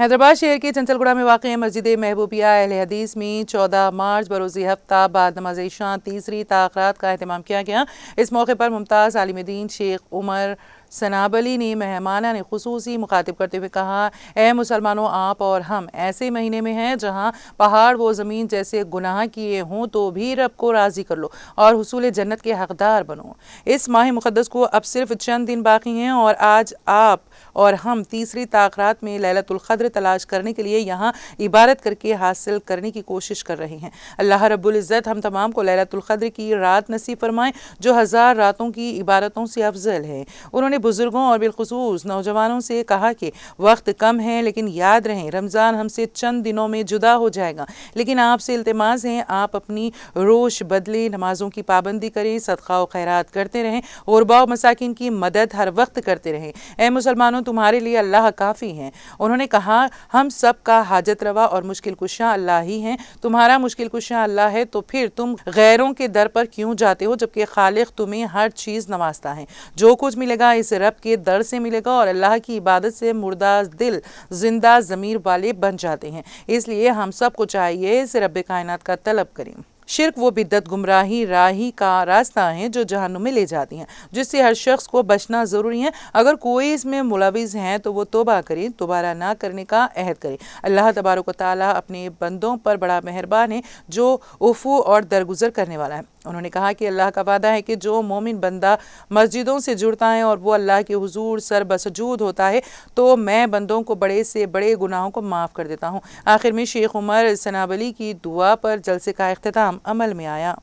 حیدرآباد شہر کے چنچلگوڑہ میں واقع مسجد محبوبیہ اہل حدیث میں 14 مارچ بروز ہفتہ بعد نماز عشاء تیسری تقریات کا اہتمام کیا گیا۔ اس موقع پر ممتاز عالم دین شیخ عمر سنابلی نے مہمانان نے خصوصی مخاطب کرتے ہوئے کہا، اے مسلمانوں، آپ اور ہم ایسے مہینے میں ہیں جہاں پہاڑ و زمین جیسے گناہ کیے ہوں تو بھی رب کو راضی کر لو اور حصول جنت کے حقدار بنو۔ اس ماہ مقدس کو اب صرف چند دن باقی ہیں اور آج آپ اور ہم تیسری تقریات میں لیلۃ القدر تلاش کرنے کے لیے یہاں عبادت کر کے حاصل کرنے کی کوشش کر رہے ہیں۔ اللہ رب العزت ہم تمام کو لیلۃ القدر کی رات نصیب فرمائے جو 1000 راتوں کی عبادتوں سے افضل ہے۔ انہوں نے بزرگوں اور بالخصوص نوجوانوں سے کہا کہ وقت کم ہے لیکن یاد رہیں رمضان ہم سے چند دنوں میں جدا ہو جائے گا، لیکن آپ سے التماس ہے آپ اپنی روش بدلے، نمازوں کی پابندی کریں، صدقہ و خیرات کرتے رہیں، غرباء و مساکین کی مدد ہر وقت کرتے رہیں۔ اے مسلمانوں، تمہارے لیے اللہ کافی ہیں۔ انہوں نے کہا، ہم سب کا حاجت روا اور مشکل کشا اللہ ہی ہیں۔ تمہارا مشکل کشا اللہ ہے تو پھر تم غیروں کے در پر کیوں جاتے ہو جبکہ خالق تمہیں ہر چیز نوازتا ہے۔ جو کچھ ملے گا اس رب کے در سے ملے گا اور اللہ کی عبادت سے مردہ دل زندہ ضمیر والے بن جاتے ہیں۔ اس لیے ہم سب کو چاہیے اس رب کائنات کا طلب کریں۔ شرک و بدعت گمراہی راہی کا راستہ ہیں جو جہنم میں لے جاتی ہیں، جس سے ہر شخص کو بچنا ضروری ہے۔ اگر کوئی اس میں ملوث ہے تو وہ توبہ کرے، دوبارہ نہ کرنے کا عہد کرے۔ اللہ تبارک و تعالیٰ اپنے بندوں پر بڑا مہربان ہے جو عفو اور درگزر کرنے والا ہے۔ انہوں نے کہا کہ اللہ کا وعدہ ہے کہ جو مومن بندہ مسجدوں سے جڑتا ہے اور وہ اللہ کے حضور سر بسجود ہوتا ہے تو میں بندوں کو بڑے سے بڑے گناہوں کو معاف کر دیتا ہوں۔ آخر میں شیخ عمر سنابلی کی دعا پر جلسے کا اختتام عمل میں آیا۔